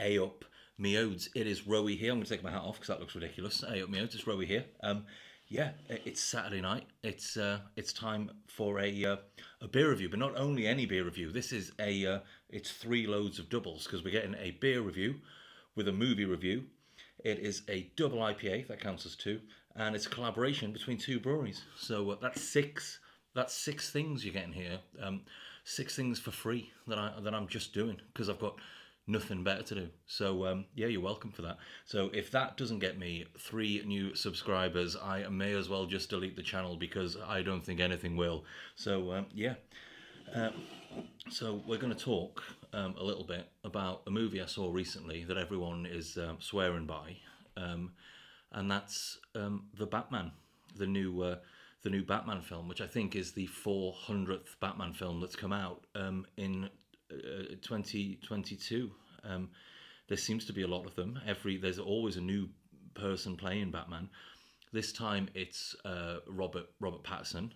A up me odes. It is Rowie here. I'm going to take my hat off because that looks ridiculous. A up me odes. It's Rowie here. Yeah, it's Saturday night. It's time for a beer review, but not only any beer review. This is it's 3 loads of doubles because we're getting a beer review with a movie review. It is a double IPA, that counts as 2, and it's a collaboration between 2 breweries. So that's 6. That's 6 things you're getting here. 6 things for free that I'm just doing because I've got nothing better to do. So yeah, you're welcome for that. So if that doesn't get me 3 new subscribers, I may as well just delete the channel because I don't think anything will. So yeah. So we're going to talk a little bit about a movie I saw recently that everyone is swearing by, and that's the Batman, the new Batman film, which I think is the 400th Batman film that's come out in 2022. There seems to be a lot of them. There's always a new person playing Batman. This time it's Robert Pattinson,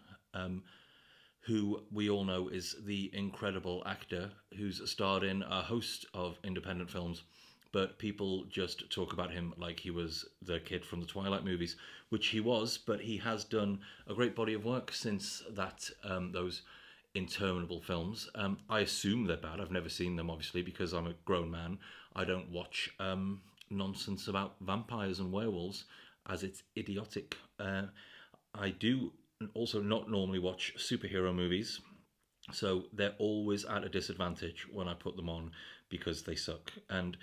who we all know is the incredible actor who's starred in a host of independent films, but people just talk about him like he was the kid from the Twilight movies, which he was, but he has done a great body of work since that those interminable films. I assume they're bad. I've never seen them, obviously, because I'm a grown man. I don't watch nonsense about vampires and werewolves, as it's idiotic. I do also not normally watch superhero movies, so they're always at a disadvantage when I put them on because they suck. And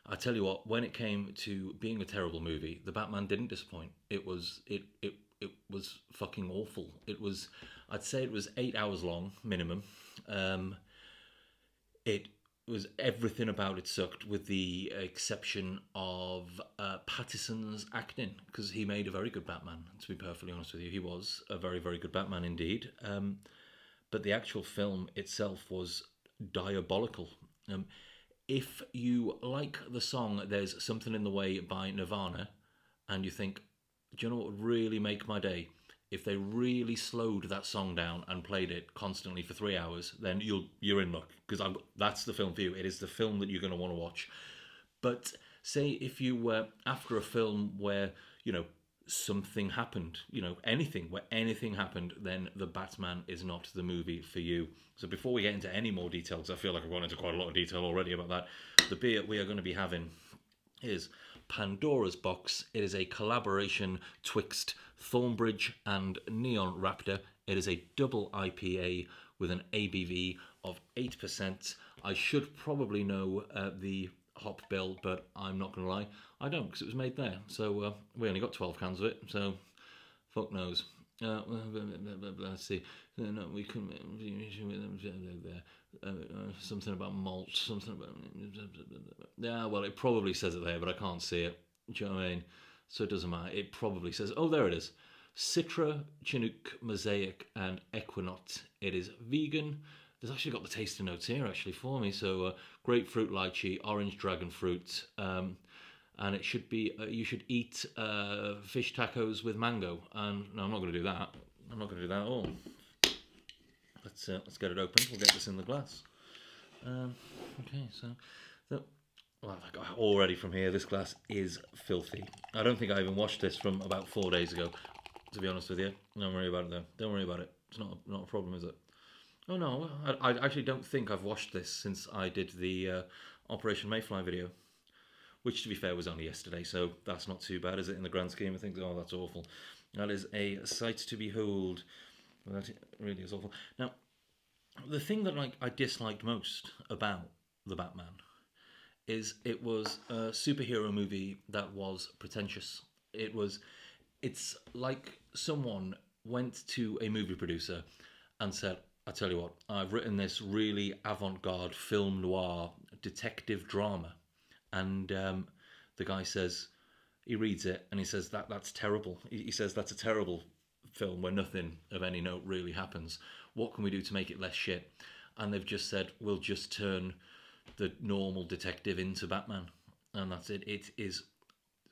I tell you what, when it came to being a terrible movie, the Batman didn't disappoint. It was fucking awful. I'd say it was 8 hours long minimum. It was everything about it sucked, with the exception of Pattinson's acting, because he made a very good Batman. To be perfectly honest with you, he was a very, very good Batman indeed. But the actual film itself was diabolical. If you like the song "There's Something in the Way" by Nirvana, and you think, do you know what would really make my day? If they really slowed that song down and played it constantly for 3 hours, then you're in luck, because that's the film for you. It is the film that you're going to want to watch. But say if you were after a film where, you know, something happened, you know, where anything happened, then the Batman is not the movie for you. So before we get into any more details, I feel like I've gone into quite a lot of detail already about that. The beer we are going to be having is Pandora's Box. It is a collaboration twixt Thornbridge and Neon Raptor. It is a double IPA with an ABV of 8%. I should probably know the hop bill, but I'm not going to lie, I don't, because it was made there. So we only got 12 cans of it, so fuck knows. Let's see. No, we couldn't. Something about malt. Something about. Yeah, well, it probably says it there, but I can't see it. Do you know what I mean? So it doesn't matter. It probably says. Oh, there it is. Citra, Chinook, Mosaic, and Equinox. It is vegan. There's actually got the tasting notes here actually for me. So grapefruit, lychee, orange dragon fruit. And it should be, you should eat fish tacos with mango. And no, I'm not going to do that. I'm not going to do that at all. Let's get it open. We'll get this in the glass. Okay, so well, already from here, this glass is filthy. I don't think I even washed this from about 4 days ago, to be honest with you. Don't worry about it though. Don't worry about it. It's not a problem, is it? Oh no, I actually don't think I've washed this since I did the Operation Mayfly video, which, to be fair, was only yesterday, so that's not too bad, is it, in the grand scheme of things? Oh, that's awful. That is a sight to behold. That really is awful. Now, the thing that I disliked most about the Batman is it was a superhero movie that was pretentious. It's like someone went to a movie producer and said, I tell you what, I've written this really avant-garde film noir detective drama. And the guy says, he reads it and he says, that's terrible. He says, that's a terrible film where nothing of any note really happens. What can we do to make it less shit? And they've just said, we'll just turn the normal detective into Batman. And that's it. It is,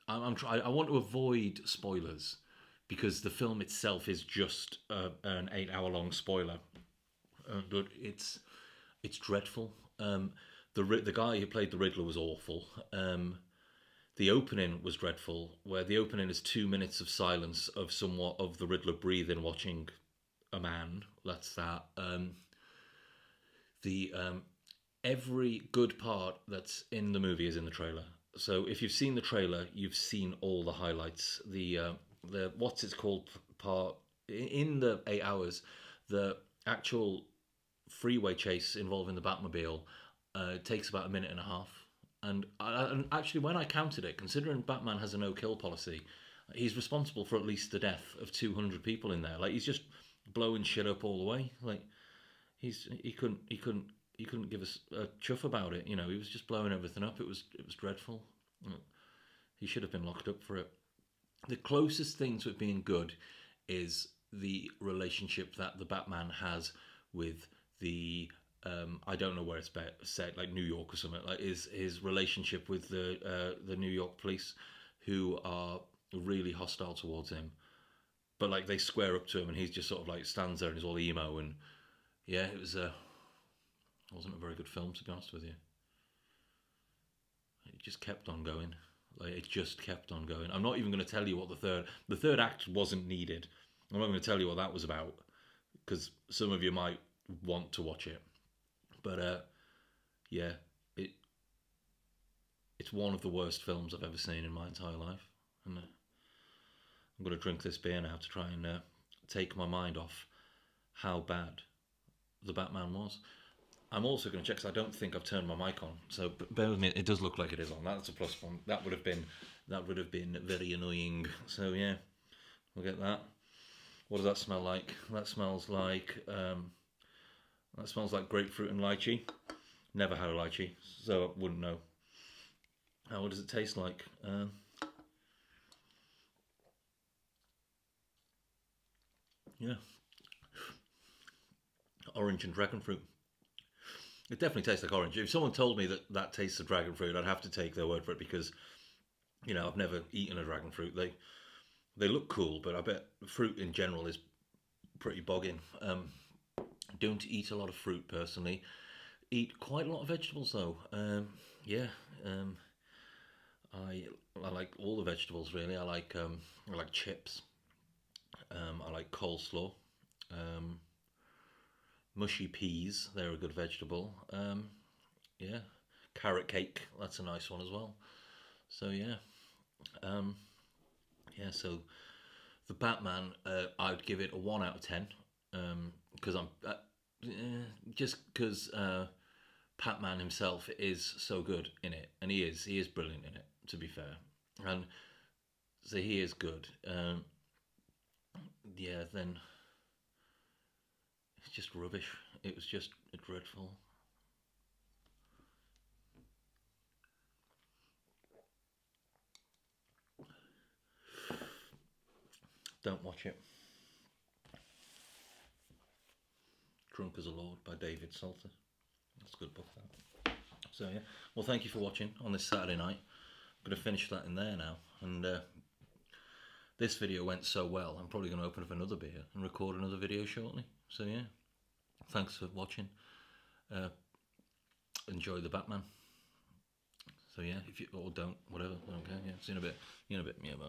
I want to avoid spoilers because the film itself is just an 8 hour long spoiler. But it's dreadful. the guy who played the Riddler was awful. The opening was dreadful, where the opening is 2 minutes of silence of somewhat of the Riddler breathing, watching a man. That's that. The every good part that's in the movie is in the trailer. So if you've seen the trailer, you've seen all the highlights. The what's it's called part in the 8 hours, the actual freeway chase involving the Batmobile takes about a minute and a half. And actually, when I counted it, considering Batman has a no-kill policy, he's responsible for at least the death of 200 people in there. Like, he's just blowing shit up all the way. Like, he couldn't give us a chuff about it. You know, he was just blowing everything up. It was dreadful. He should have been locked up for it. The closest thing to it being good is the relationship that the Batman has with the I don't know where it's set, like New York or something. Like his relationship with the New York police, who are really hostile towards him, but like they square up to him, and he's just sort of like stands there and is all emo. And yeah, it wasn't a very good film, to be honest with you. It just kept on going. Like, it just kept on going. I'm not even going to tell you what the third act wasn't needed. I'm not going to tell you what that was about, because some of you might want to watch it. But yeah, it's one of the worst films I've ever seen in my entire life. And I'm going to drink this beer now to try and take my mind off how bad the Batman was. I'm also going to check, because I don't think I've turned my mic on. So bear with me. It does look like it is on. That's a plus one. That would have been very annoying. So yeah, we'll get that. What does that smell like? That smells like grapefruit and lychee. Never had a lychee, so I wouldn't know. What does it taste like? Yeah, orange and dragon fruit. It definitely tastes like orange. If someone told me that tastes of dragon fruit, I'd have to take their word for it, because, you know, I've never eaten a dragon fruit. They look cool, but I bet fruit in general is pretty bogging. Don't eat a lot of fruit personally. Eat quite a lot of vegetables though. Yeah, I like all the vegetables really. I like chips. I like coleslaw. Mushy peas, they're a good vegetable. Yeah, carrot cake, that's a nice one as well. So yeah, yeah. So the Batman, I'd give it a 1 out of 10, because just because Batman himself is so good in it, and he is brilliant in it, to be fair, and so he is good. Yeah, then it's just rubbish. It was just dreadful. Don't watch it. Drunk as a Lord by David Salter. That's a good book, that. So yeah, well, thank you for watching on this Saturday night. I'm going to finish that in there now, and this video went so well, I'm probably going to open up another beer and record another video shortly. So yeah, thanks for watching. Enjoy the Batman. So yeah, if you or don't, whatever, I don't care. Yeah, see you in a bit. Yeah, bye.